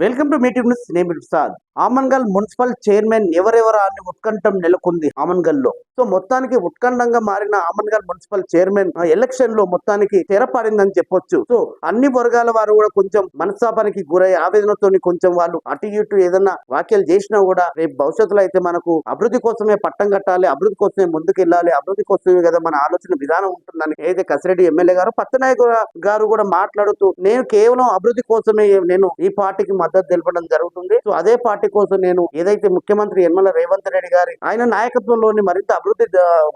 Welcome to meeting news. నేను Prasad. Amangal municipal chairman ఎవరెవరా అని ఉత్కంఠం నెలకొంది ఆమన్గల్ లో. సో మొత్తానికి ఉత్కంఠంగా మారిన ఆమన్గల్ మున్సిపల్ చైర్మన్ ఎలక్షన్ లో మొత్తానికి తెరపడిందని చెప్పొచ్చు. సో అన్ని వర్గాల వారు కూడా కొంచెం మనస్తాపానికి గురై ఆవేదనతో కొంచెం వాళ్ళు అటు ఇటు ఏదన్నా వ్యాఖ్యలు చేసినా కూడా రేపు భవిష్యత్తులో అయితే మనకు అభివృద్ధి కోసమే పట్టం కట్టాలి, అభివృద్ధి కోసమే ముందుకు వెళ్ళాలి, అభివృద్ధి కోసమే కదా మన ఆలోచన విధానం ఉంటుందని ఏదైతే కసిరెడ్డి ఎమ్మెల్యే గారు పచ్చనాయక్ గారు కూడా మాట్లాడుతూ నేను కేవలం అభివృద్ధి కోసమే నేను ఈ పార్టీకి మద్దతు తెలపడం జరుగుతుంది. సో అదే పార్టీ కోసం నేను ఏదైతే ముఖ్యమంత్రి యనమల రేవంత్ రెడ్డి గారి ఆయన నాయకత్వంలోని మరింత అభివృద్ధి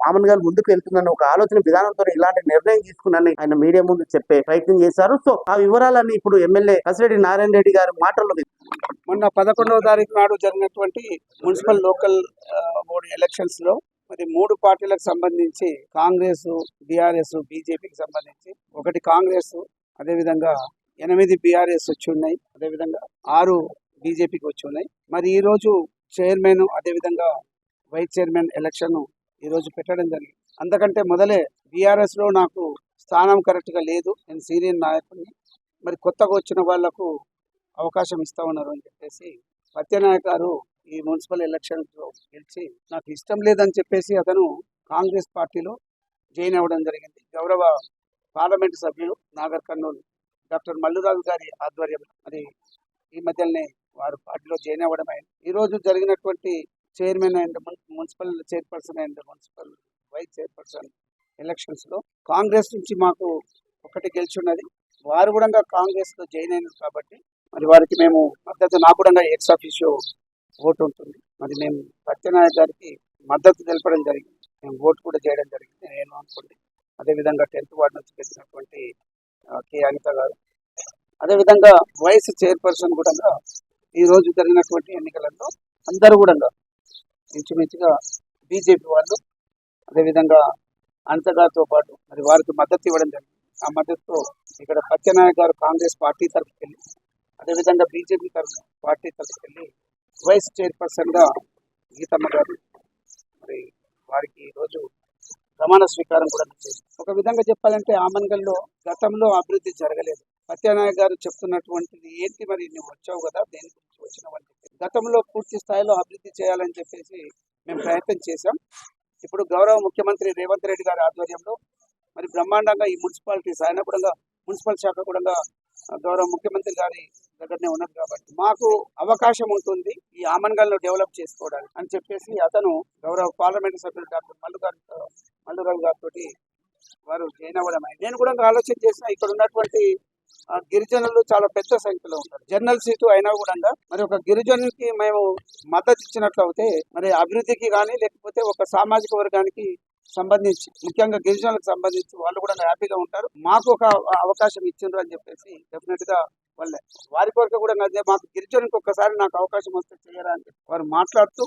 ఆమన్గల్ ముందుకు వెళ్తుందని ఒక ఆలోచన విధానంతో ఇలాంటి నిర్ణయం తీసుకున్నానని ఆయన మీడియా ముందు చెప్పే ప్రయత్నం చేశారు. సో ఆ వివరాలన్నీ ఇప్పుడు ఎమ్మెల్యే కసిరెడ్డి నారాయణ రెడ్డి గారి మాటల్లో మొన్న 11వ తారీఖు నాడు జరిగినటువంటి మున్సిపల్ లోకల్ బోర్డు ఎలక్షన్స్ లో మరి 3 పార్టీలకు సంబంధించి కాంగ్రెస్, బీఆర్ఎస్, బీజేపీకి సంబంధించి ఒకటి కాంగ్రెస్, అదేవిధంగా 8 బీఆర్ఎస్ వచ్చి ఉన్నాయి, అదేవిధంగా 6 బీజేపీకి వచ్చి ఉన్నాయి. మరి ఈ రోజు చైర్మన్ అదేవిధంగా వైస్ చైర్మన్ ఎలక్షన్ ఈ రోజు పెట్టడం జరిగింది. అందుకంటే మొదలే బీఆర్ఎస్ లో నాకు స్థానం కరెక్ట్ గా లేదు, నేను సీనియర్ నాయకుడిని, మరి కొత్తగా వచ్చిన వాళ్లకు అవకాశం ఇస్తా ఉన్నారు అని చెప్పేసి సత్యనాయక్ గారు ఈ మున్సిపల్ ఎలక్షన్స్ లో గెలిచి నాకు ఇష్టం లేదని చెప్పేసి అతను కాంగ్రెస్ పార్టీలో జాయిన్ అవ్వడం జరిగింది. గౌరవ పార్లమెంటు సభ్యులు నాగర్ కర్నూలు డాక్టర్ మల్లురాజు గారి ఆధ్వర్యంలో మరి ఈ మధ్యనే వారు పార్టీలో జాయిన్ అవ్వడం అయింది. ఈ రోజు జరిగినటువంటి chairman and municipal chairperson and municipal vice chairperson elections లో కాంగ్రెస్ నుంచి మాకు ఒకటి గెలిచి ఉన్నది. వారు కూడా కాంగ్రెస్ లో జాయిన్ అయినారు కాబట్టి మరి వారికి మేము మద్దతు, నాకు కూడా ఎక్స్ ఆఫీషియో ఓటు ఉంటుంది. మరి మేము సత్యనాయక్ గారికి మద్దతు తెలపడం జరిగింది, మేము ఓటు కూడా చేయడం జరిగింది. నేను అనుకోండి అదేవిధంగా 10th వార్డు నుంచి గెలిచినటువంటి కె అనిత గారు, అదేవిధంగా వైస్ చైర్పర్సన్ కూడా ఈ రోజు జరిగినటువంటి ఎన్నికలలో అందరూ కూడా ఇంచుమించుగా బీజేపీ వాళ్ళు, అదేవిధంగా అనిత గారితో పాటు మరి వారికి మద్దతు ఇవ్వడం జరిగింది. ఆ మద్దతుతో ఇక్కడ సత్యనాయక్ గారు కాంగ్రెస్ పార్టీ తరఫుకి వెళ్ళి, అదేవిధంగా బీజేపీ పార్టీ తరఫుకి వెళ్ళి వైస్ చైర్పర్సన్ గా గీతమ్మ గారు మరి వారికి ఈరోజు ప్రమాణ స్వీకారం కూడా చేశారు. ఒక విధంగా చెప్పాలంటే ఆమన్గల్లో గతంలో అభివృద్ధి జరగలేదు. సత్యనాయక్ గారు చెప్తున్నటువంటిది ఏంటి, మరి నువ్వు వచ్చావు కదా దేని గురించి వచ్చినావని చెప్పి గతంలో పూర్తి స్థాయిలో అభివృద్ధి చేయాలని చెప్పేసి మేము ప్రయత్నం చేశాం. ఇప్పుడు గౌరవ ముఖ్యమంత్రి రేవంత్ రెడ్డి గారి ఆధ్వర్యంలో మరి బ్రహ్మాండంగా ఈ మున్సిపాలిటీస్ ఆయన కూడా మున్సిపల్ శాఖ కూడా గౌరవ ముఖ్యమంత్రి గారి దగ్గరనే ఉన్నది కాబట్టి మాకు అవకాశం ఉంటుంది ఈ ఆమన్గల్ ను డెవలప్ చేసుకోవడానికి అని చెప్పేసి అతను గౌరవ పార్లమెంట్ సభ్యులు డాక్టర్ మల్లురావు గారితో వారు జాయిన్ అవ్వడం అయింది. నేను కూడా ఆలోచన చేసిన ఇక్కడ ఉన్నటువంటి గిరిజనులు చాలా పెద్ద సంఖ్యలో ఉంటారు. జనరల్ సీటు అయినా కూడా మరి ఒక గిరిజనునికి మేము మద్దతు ఇచ్చినట్లు అయితే మరి అభివృద్ధికి కానీ లేకపోతే ఒక సామాజిక వర్గానికి సంబంధించి ముఖ్యంగా గిరిజనులకు సంబంధించి వాళ్ళు కూడా హ్యాపీగా ఉంటారు. మాకు ఒక అవకాశం ఇచ్చిండ్రు అని చెప్పేసి డెఫినెట్ గా వాళ్ళే వారి కొరకు కూడా మాకు గిరిజనులకు ఒక్కసారి నాకు అవకాశం వస్తే చేయరా అని వారు మాట్లాడుతూ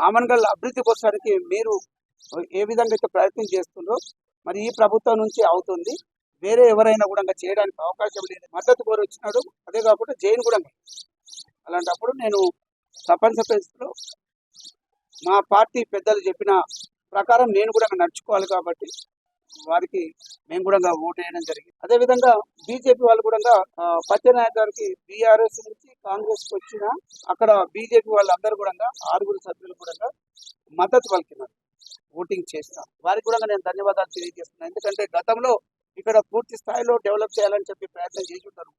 ఆమన్గల్ అభివృద్ధి కోసానికి మీరు ఏ విధంగా అయితే ప్రయత్నం చేస్తుండ్రో మరి ఈ ప్రభుత్వం నుంచి అవుతుంది, వేరే ఎవరైనా కూడా చేయడానికి అవకాశం లేదు. మద్దతు కోరి వచ్చినాడు, అదే కాకుండా జైన్ కూడా. అలాంటప్పుడు నేను తప్పనిసరి పరిస్థితిలో మా పార్టీ పెద్దలు చెప్పిన ప్రకారం నేను కూడా నడుచుకోవాలి కాబట్టి వారికి మేము కూడా ఓటు వేయడం జరిగింది. అదేవిధంగా బీజేపీ వాళ్ళు కూడా సత్యనాయక్ గారికి బీఆర్ఎస్ నుంచి కాంగ్రెస్ కి వచ్చిన అక్కడ బీజేపీ వాళ్ళందరూ కూడా 6 సభ్యులు కూడా మద్దతు పలికినారు, ఓటింగ్ చేస్తున్నారు. వారికి కూడా నేను ధన్యవాదాలు తెలియజేస్తున్నాను. ఎందుకంటే గతంలో ఇక్కడ పూర్తి స్థాయిలో డెవలప్ చేయాలని చెప్పి ప్రయత్నం చేసి ఉంటారు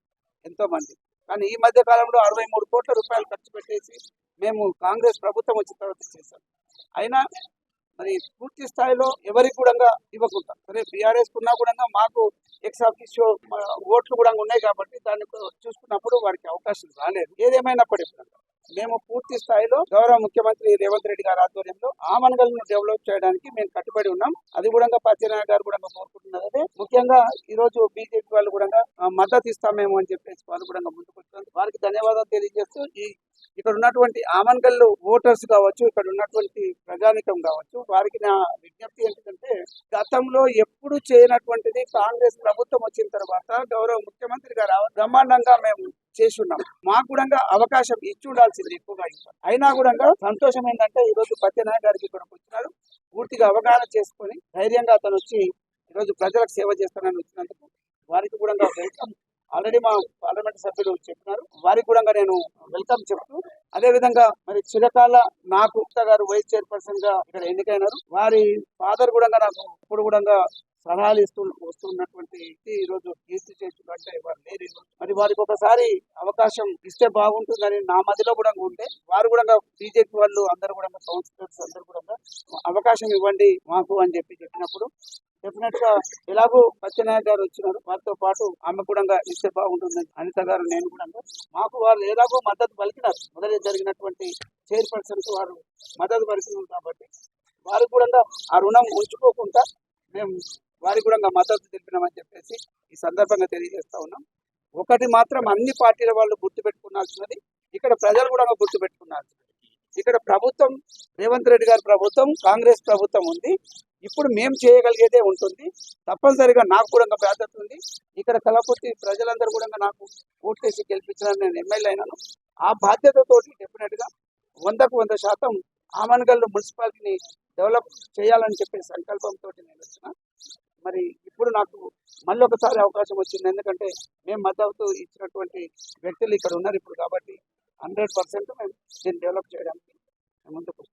ఎంతో మంది, కానీ ఈ మధ్య కాలంలో 63 కోట్ల రూపాయలు ఖర్చు పెట్టేసి మేము కాంగ్రెస్ ప్రభుత్వం వచ్చిన తర్వాత చేశాం. అయినా మరి పూర్తి స్థాయిలో ఎవరికి కూడా ఇవ్వకుండా సరే బీఆర్ఎస్ కున్నా కూడా మాకు ఎక్స్ ఆఫీషియో ఓట్లు కూడా ఉన్నాయి కాబట్టి దాన్ని చూసుకున్నప్పుడు వారికి అవకాశం రాలేదు. ఏదేమైనప్పటికీ మేము పూర్తి స్థాయిలో గౌరవ ముఖ్యమంత్రి రేవంత్ రెడ్డి గారి ఆధ్వర్యంలో ఆమన్గల్ ను డెవలప్ చేయడానికి మేము కట్టుబడి ఉన్నాం. అది కూడా సత్యనారాయణ గారు కూడా కోరుకుంటున్నారు. అదే ముఖ్యంగా ఈ రోజు బీజేపీ వాళ్ళు కూడా మద్దతు ఇస్తామేమో అని చెప్పేసి వాళ్ళు కూడా ముందుకు వచ్చారు. వారికి ధన్యవాదాలు తెలియజేస్తూ ఇక్కడ ఉన్నటువంటి ఆమన్గల్ ఓటర్స్ కావచ్చు, ఇక్కడ ఉన్నటువంటి ప్రజానికం కావచ్చు, వారికి నా విజ్ఞప్తి ఏంటంటే గతంలో ఎప్పుడు చేయనటువంటిది కాంగ్రెస్ ప్రభుత్వం వచ్చిన తర్వాత గౌరవ ముఖ్యమంత్రి గారు బ్రహ్మాండంగా మేము చేసి ఉన్నాం. మాకు కూడా అవకాశం ఇచ్చి ఉండాల్సింది ఎక్కువగా. అయినా కూడా సంతోషం ఏంటంటే ఈ రోజు సత్యనారాయణ గారికి ఇక్కడికి వచ్చినారు, పూర్తిగా అవగాహన చేసుకొని ధైర్యంగా అతను వచ్చి ఈరోజు ప్రజలకు సేవ చేస్తానని వచ్చినందుకు వారికి కూడా వెల్కమ్. ఆల్రెడీ మా పార్లమెంట్ సభ్యులు చెప్పినారు, వారికి కూడా నేను వెల్కమ్ చెప్తూ, అదే విధంగా మరి చిరకాల నాకు గుప్తా గారు వైస్ చైర్పర్సన్ గా ఇక్కడ ఎన్నికైనారు. వారి ఫాదర్ కూడా నాకు ఇప్పుడు కూడా సలహాలు వస్తున్నటువంటి ఈ రోజు కీర్తి చేస్తులు అంటే వారు లేరు ఈరోజు. మరి వారికి ఒకసారి అవకాశం ఇస్తే బాగుంటుందని నా మధ్యలో కూడా ఉంటే, వారు కూడా బీజేపీ వాళ్ళు అందరూ కూడా కౌన్సిలర్స్ అందరూ కూడా అవకాశం ఇవ్వండి మాకు అని చెప్పినప్పుడు డెఫినెట్ గా ఎలాగో సత్యనారాయణ గారు వచ్చినారు, వారితో పాటు ఆమె కూడా ఇస్తే బాగుంటుందని అనిత గారు నేను కూడా మాకు వారు ఎలాగో మద్దతు పలికినారు. మొదటి జరిగినటువంటి చైర్పర్సన్ వారు మద్దతు పలికినారు కాబట్టి వారికి కూడా ఆ రుణం ఉంచుకోకుండా మేము వారికి కూడా మద్దతు తెలిపినామని చెప్పేసి ఈ సందర్భంగా తెలియజేస్తా ఉన్నాం. ఒకటి మాత్రం అన్ని పార్టీల వాళ్ళు గుర్తుపెట్టుకున్నాల్సినది, ఇక్కడ ప్రజలు కూడా గుర్తుపెట్టుకున్నాల్సినది, ఇక్కడ ప్రభుత్వం రేవంత్ రెడ్డి గారి ప్రభుత్వం కాంగ్రెస్ ప్రభుత్వం ఉంది. ఇప్పుడు మేము చేయగలిగేదే ఉంటుంది. తప్పనిసరిగా నాకు కూడా బాధ్యత ఉంది. ఇక్కడ కలపతి ప్రజలందరూ కూడా నాకు ఓట్లేసి గెలిపించిన నేను ఎమ్మెల్యే అయినాను. ఆ బాధ్యతతోటి డెఫినెట్ గా 100% ఆమన్గల్ మున్సిపాలిటీని డెవలప్ చేయాలని చెప్పే సంకల్పంతో నేను వచ్చిన. మరి ఇప్పుడు నాకు మళ్ళీ ఒకసారి అవకాశం వచ్చింది, ఎందుకంటే మేము మద్దతు ఇచ్చినటువంటి వ్యక్తులు ఇక్కడ ఉన్నారు ఇప్పుడు కాబట్టి 100% మేము దీన్ని డెవలప్ చేయడానికి ముందుకు